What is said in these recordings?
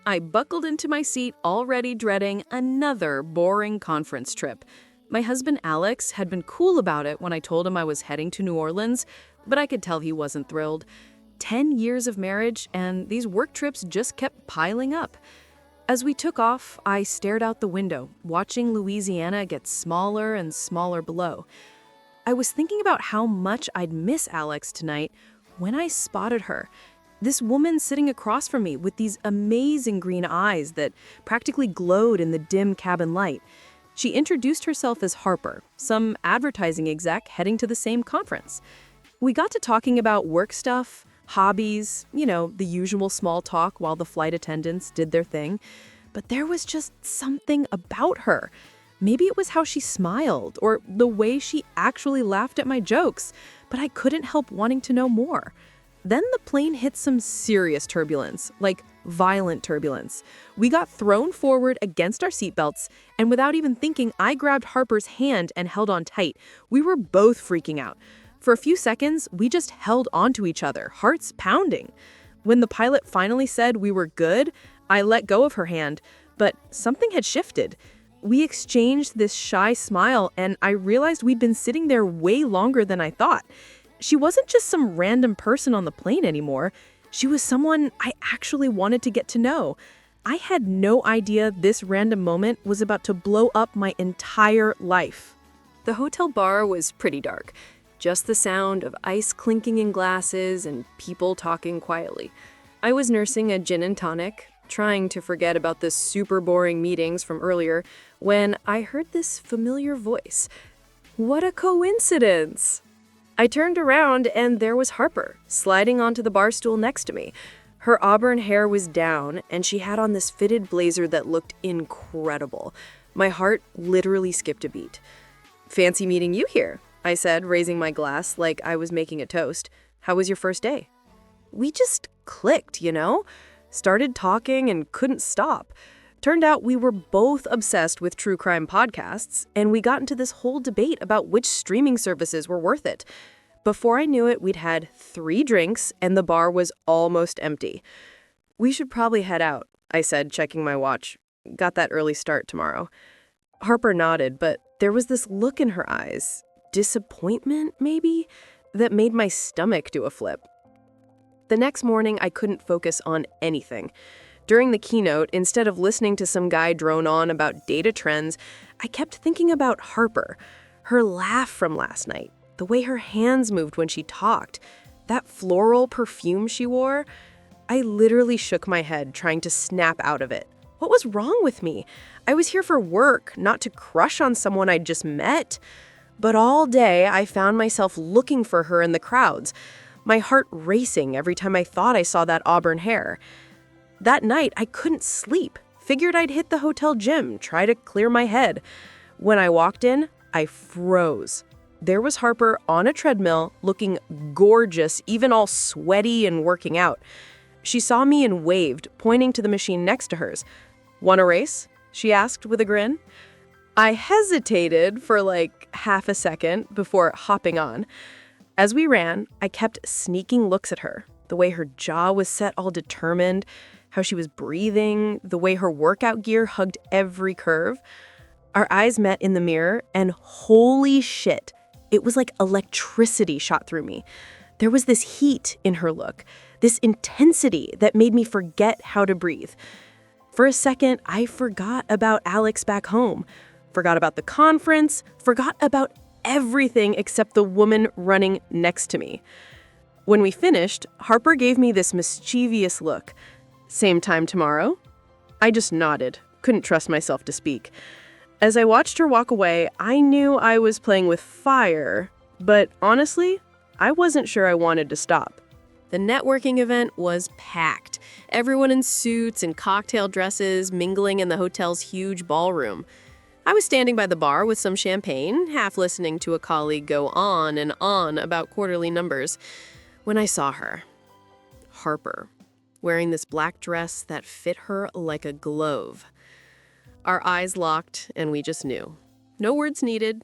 I buckled into my seat, already dreading another boring conference trip. My husband Alex had been cool about it when I told him I was heading to New Orleans, but I could tell he wasn't thrilled. 10 years of marriage, and these work trips just kept piling up. As we took off, I stared out the window, watching Louisiana get smaller and smaller below. I was thinking about how much I'd miss Alex tonight when I spotted her. This woman sitting across from me with these amazing green eyes that practically glowed in the dim cabin light. She introduced herself as Harper, some advertising exec heading to the same conference. We got to talking about work stuff, hobbies, the usual small talk while the flight attendants did their thing. But there was just something about her. Maybe it was how she smiled or the way she actually laughed at my jokes, but I couldn't help wanting to know more. Then the plane hit some serious turbulence, like violent turbulence. We got thrown forward against our seatbelts, and without even thinking, I grabbed Harper's hand and held on tight. We were both freaking out. For a few seconds, we just held onto each other, hearts pounding. When the pilot finally said we were good, I let go of her hand, but something had shifted. We exchanged this shy smile, and I realized we'd been sitting there way longer than I thought. She wasn't just some random person on the plane anymore. She was someone I actually wanted to get to know. I had no idea this random moment was about to blow up my entire life. The hotel bar was pretty dark. Just the sound of ice clinking in glasses and people talking quietly. I was nursing a gin and tonic, trying to forget about the super boring meetings from earlier, when I heard this familiar voice. What a coincidence! I turned around and there was Harper, sliding onto the bar stool next to me. Her auburn hair was down and she had on this fitted blazer that looked incredible. My heart literally skipped a beat. "Fancy meeting you here," I said, raising my glass like I was making a toast. "How was your first day?" We just clicked, Started talking and couldn't stop. Turned out we were both obsessed with true crime podcasts, and we got into this whole debate about which streaming services were worth it. Before I knew it, we'd had 3 drinks, and the bar was almost empty. "We should probably head out," I said, checking my watch. "Got that early start tomorrow." Harper nodded, but there was this look in her eyes, disappointment maybe, that made my stomach do a flip. The next morning, I couldn't focus on anything. During the keynote, instead of listening to some guy drone on about data trends, I kept thinking about Harper, her laugh from last night, the way her hands moved when she talked, that floral perfume she wore. I literally shook my head, trying to snap out of it. What was wrong with me? I was here for work, not to crush on someone I'd just met. But all day, I found myself looking for her in the crowds, my heart racing every time I thought I saw that auburn hair. That night, I couldn't sleep. Figured I'd hit the hotel gym, try to clear my head. When I walked in, I froze. There was Harper on a treadmill, looking gorgeous, even all sweaty and working out. She saw me and waved, pointing to the machine next to hers. "Want a race?" she asked with a grin. I hesitated for like half a second before hopping on. As we ran, I kept sneaking looks at her, the way her jaw was set all determined, how she was breathing, the way her workout gear hugged every curve. Our eyes met in the mirror, and holy shit, it was like electricity shot through me. There was this heat in her look, this intensity that made me forget how to breathe. For a second, I forgot about Alex back home, forgot about the conference, forgot about everything except the woman running next to me. When we finished, Harper gave me this mischievous look. "Same time tomorrow?" I just nodded, couldn't trust myself to speak. As I watched her walk away, I knew I was playing with fire, but honestly, I wasn't sure I wanted to stop. The networking event was packed. Everyone in suits and cocktail dresses mingling in the hotel's huge ballroom. I was standing by the bar with some champagne, half listening to a colleague go on and on about quarterly numbers, when I saw her. Harper, wearing this black dress that fit her like a glove. Our eyes locked, and we just knew. No words needed.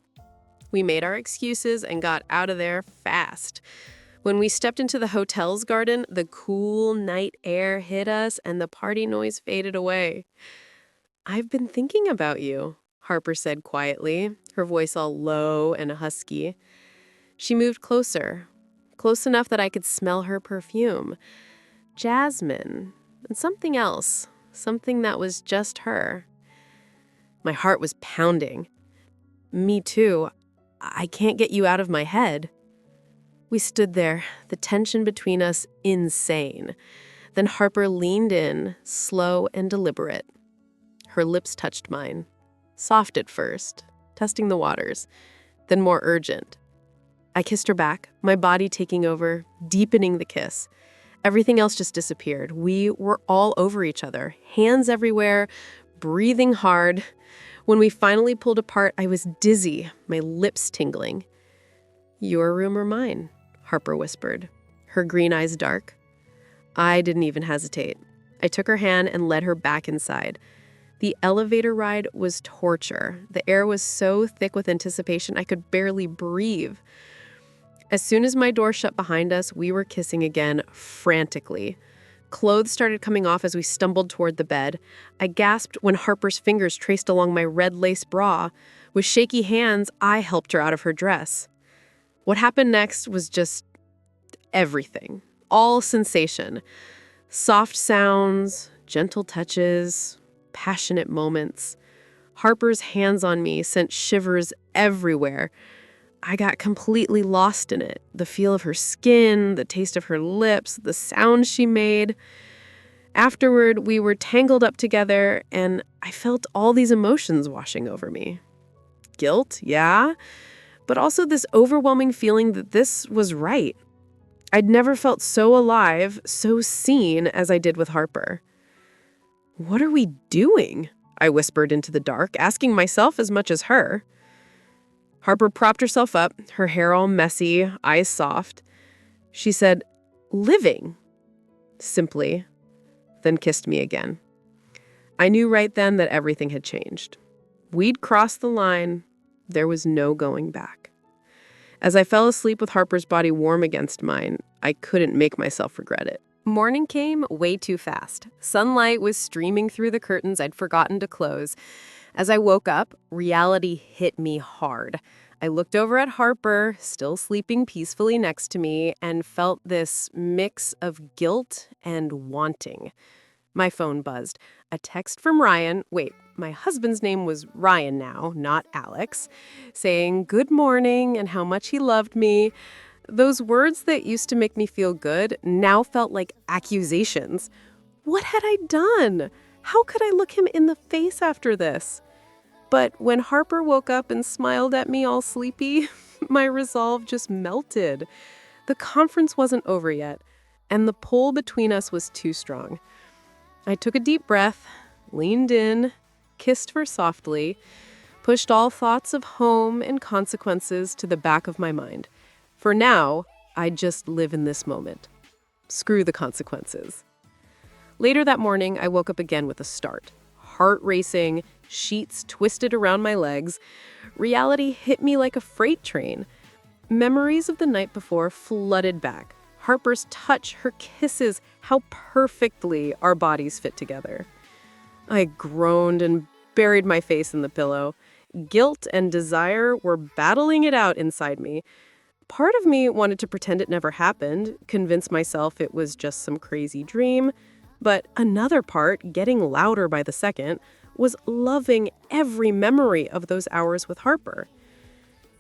We made our excuses and got out of there fast. When we stepped into the hotel's garden, the cool night air hit us and the party noise faded away. "I've been thinking about you," Harper said quietly, her voice all low and husky. She moved closer, close enough that I could smell her perfume. Jasmine, and something else, something that was just her. My heart was pounding. "Me too. I can't get you out of my head." We stood there, the tension between us insane. Then Harper leaned in, slow and deliberate. Her lips touched mine, soft at first, testing the waters, then more urgent. I kissed her back, my body taking over, deepening the kiss. Everything else just disappeared. We were all over each other, hands everywhere, breathing hard. When we finally pulled apart, I was dizzy, my lips tingling. "Your room or mine?" Harper whispered, her green eyes dark. I didn't even hesitate. I took her hand and led her back inside. The elevator ride was torture. The air was so thick with anticipation I could barely breathe. As soon as my door shut behind us, we were kissing again, frantically. Clothes started coming off as we stumbled toward the bed. I gasped when Harper's fingers traced along my red lace bra. With shaky hands, I helped her out of her dress. What happened next was just everything. All sensation. Soft sounds, gentle touches, passionate moments. Harper's hands on me sent shivers everywhere. I got completely lost in it. The feel of her skin, the taste of her lips, the sounds she made. Afterward, we were tangled up together, and I felt all these emotions washing over me. Guilt, yeah, but also this overwhelming feeling that this was right. I'd never felt so alive, so seen as I did with Harper. "What are we doing?" I whispered into the dark, asking myself as much as her. Harper propped herself up, her hair all messy, eyes soft. She said, "Living," simply, then kissed me again. I knew right then that everything had changed. We'd crossed the line. There was no going back. As I fell asleep with Harper's body warm against mine, I couldn't make myself regret it. Morning came way too fast. Sunlight was streaming through the curtains I'd forgotten to close. As I woke up, reality hit me hard. I looked over at Harper, still sleeping peacefully next to me, and felt this mix of guilt and wanting. My phone buzzed. A text from Ryan, my husband's name was Ryan now, not Alex, saying good morning and how much he loved me. Those words that used to make me feel good now felt like accusations. What had I done? How could I look him in the face after this? But when Harper woke up and smiled at me all sleepy, my resolve just melted. The conference wasn't over yet, and the pull between us was too strong. I took a deep breath, leaned in, kissed her softly, pushed all thoughts of home and consequences to the back of my mind. For now, I'd just live in this moment. Screw the consequences. Later that morning, I woke up again with a start. Heart racing, sheets twisted around my legs. Reality hit me like a freight train. Memories of the night before flooded back. Harper's touch, her kisses, how perfectly our bodies fit together. I groaned and buried my face in the pillow. Guilt and desire were battling it out inside me. Part of me wanted to pretend it never happened, convince myself it was just some crazy dream. But another part, getting louder by the second, was loving every memory of those hours with Harper.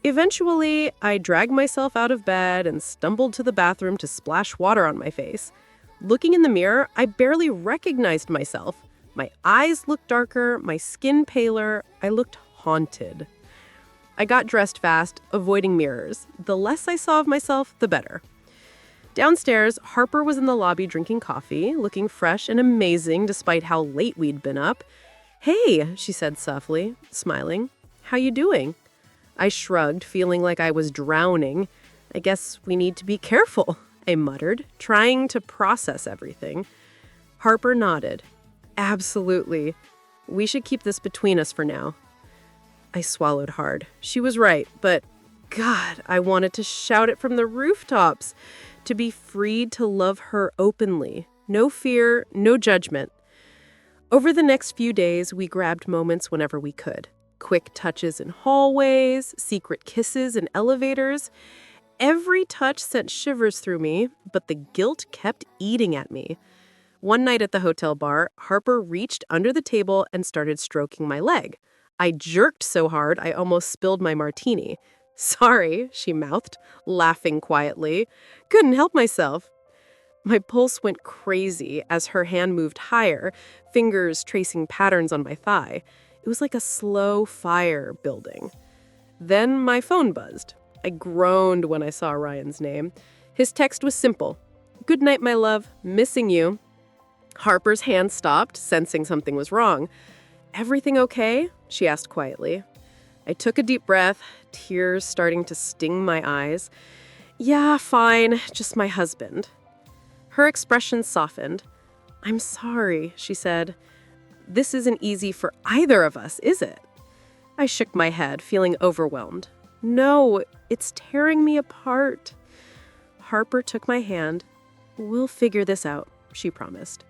Eventually, I dragged myself out of bed and stumbled to the bathroom to splash water on my face. Looking in the mirror, I barely recognized myself. My eyes looked darker, my skin paler. I looked haunted. I got dressed fast, avoiding mirrors. The less I saw of myself, the better. Downstairs, Harper was in the lobby drinking coffee, looking fresh and amazing despite how late we'd been up. "Hey," she said softly, smiling. "How you doing?" I shrugged, feeling like I was drowning. "I guess we need to be careful," I muttered, trying to process everything. Harper nodded. "Absolutely. We should keep this between us for now." I swallowed hard. She was right, but God, I wanted to shout it from the rooftops. to be freed to love her openly. No fear, no judgment. Over the next few days, we grabbed moments whenever we could. Quick touches in hallways, secret kisses in elevators. Every touch sent shivers through me, but the guilt kept eating at me. One night at the hotel bar, Harper reached under the table and started stroking my leg. I jerked so hard I almost spilled my martini. "Sorry," she mouthed, laughing quietly. "Couldn't help myself." My pulse went crazy as her hand moved higher, fingers tracing patterns on my thigh. It was like a slow fire building. Then my phone buzzed. I groaned when I saw Ryan's name. His text was simple. "Good night, my love. Missing you." Harper's hand stopped, sensing something was wrong. "Everything okay?" she asked quietly. I took a deep breath, tears starting to sting my eyes. "Yeah, fine, just my husband." Her expression softened. "I'm sorry," she said. "This isn't easy for either of us, is it?" I shook my head, feeling overwhelmed. "No, it's tearing me apart." Harper took my hand. "We'll figure this out," she promised.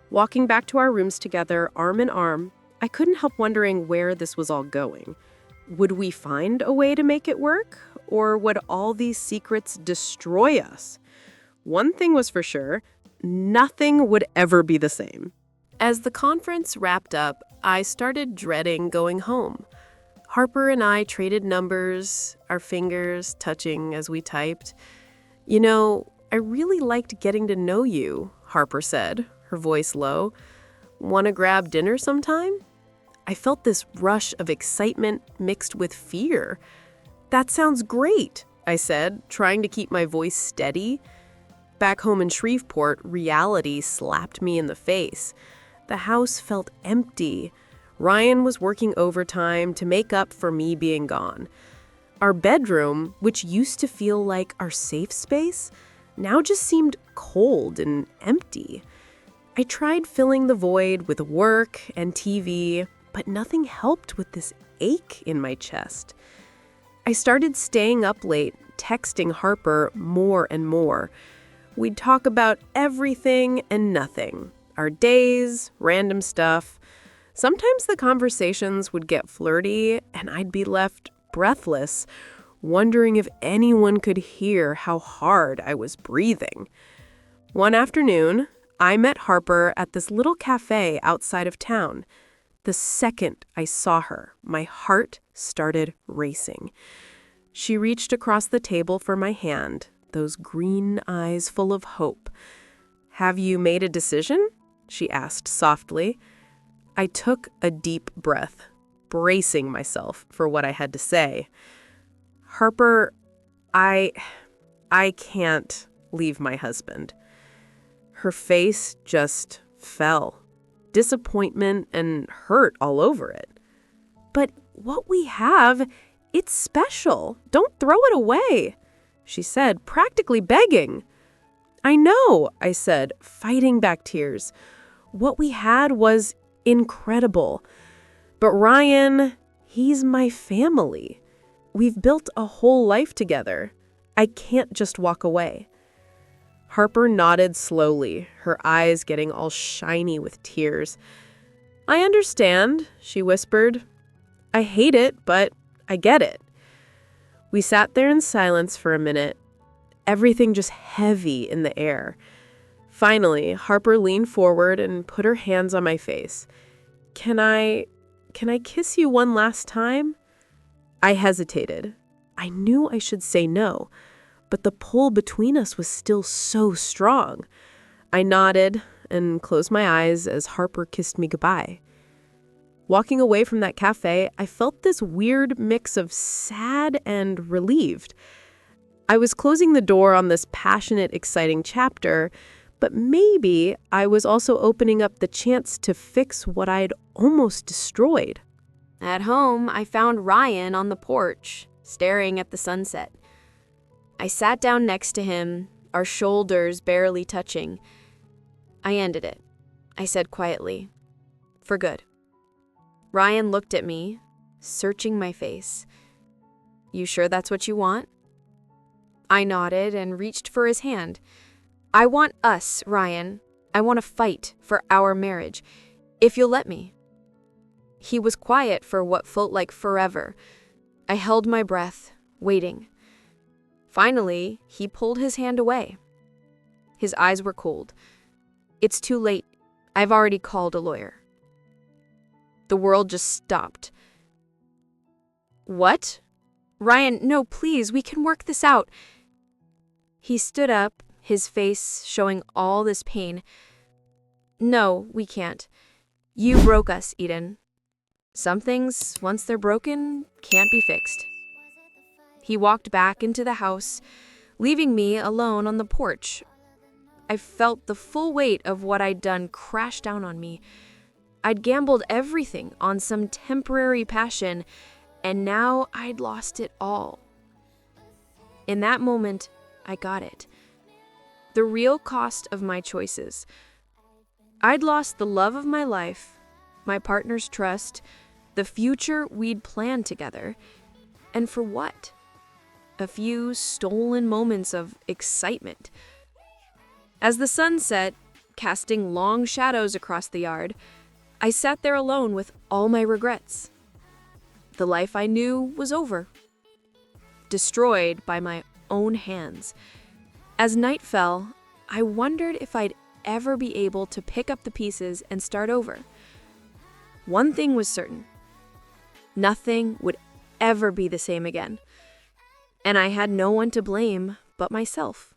Walking back to our rooms together, arm in arm, I couldn't help wondering where this was all going. Would we find a way to make it work? Or would all these secrets destroy us? One thing was for sure, nothing would ever be the same. As the conference wrapped up, I started dreading going home. Harper and I traded numbers, our fingers touching as we typed. "You know, I really liked getting to know you," Harper said, her voice low. "Want to grab dinner sometime?" I felt this rush of excitement mixed with fear. "That sounds great," I said, trying to keep my voice steady. Back home in Shreveport, reality slapped me in the face. The house felt empty. Ryan was working overtime to make up for me being gone. Our bedroom, which used to feel like our safe space, now just seemed cold and empty. I tried filling the void with work and TV, but nothing helped with this ache in my chest. I started staying up late, texting Harper more and more. We'd talk about everything and nothing. Our days, random stuff. Sometimes the conversations would get flirty, and I'd be left breathless, wondering if anyone could hear how hard I was breathing. One afternoon, I met Harper at this little cafe outside of town. The second I saw her, my heart started racing. She reached across the table for my hand, those green eyes full of hope. "Have you made a decision?" she asked softly. I took a deep breath, bracing myself for what I had to say. "Harper, I can't leave my husband." Her face just fell. Disappointment and hurt all over it. "But what we have, it's special. Don't throw it away," she said, practically begging. "I know," I said, fighting back tears. "What we had was incredible. But Ryan, he's my family. We've built a whole life together. I can't just walk away." Harper nodded slowly, her eyes getting all shiny with tears. "I understand," she whispered. "I hate it, but I get it." We sat there in silence for a minute, everything just heavy in the air. Finally, Harper leaned forward and put her hands on my face. Can I kiss you one last time?" I hesitated. I knew I should say no, but the pull between us was still so strong. I nodded and closed my eyes as Harper kissed me goodbye. Walking away from that cafe, I felt this weird mix of sad and relieved. I was closing the door on this passionate, exciting chapter, but maybe I was also opening up the chance to fix what I'd almost destroyed. At home, I found Ryan on the porch, staring at the sunset. I sat down next to him, our shoulders barely touching. I ended it. I said quietly, "For good." Ryan looked at me, searching my face. "You sure that's what you want?" I nodded and reached for his hand. I want us, Ryan. I want to fight for our marriage, if you'll let me. He was quiet for what felt like forever. I held my breath, waiting. Finally, he pulled his hand away. His eyes were cold. It's too late. I've already called a lawyer. The world just stopped. What? Ryan, no, please, we can work this out. He stood up, his face showing all this pain. No, we can't. You broke us, Eden. Some things, once they're broken, can't be fixed. He walked back into the house, leaving me alone on the porch. I felt the full weight of what I'd done crash down on me. I'd gambled everything on some temporary passion, and now I'd lost it all. In that moment, I got it. The real cost of my choices. I'd lost the love of my life, my partner's trust, the future we'd planned together. And for what? A few stolen moments of excitement. As the sun set, casting long shadows across the yard, I sat there alone with all my regrets. The life I knew was over, destroyed by my own hands. As night fell, I wondered if I'd ever be able to pick up the pieces and start over. One thing was certain. Nothing would ever be the same again. And I had no one to blame but myself.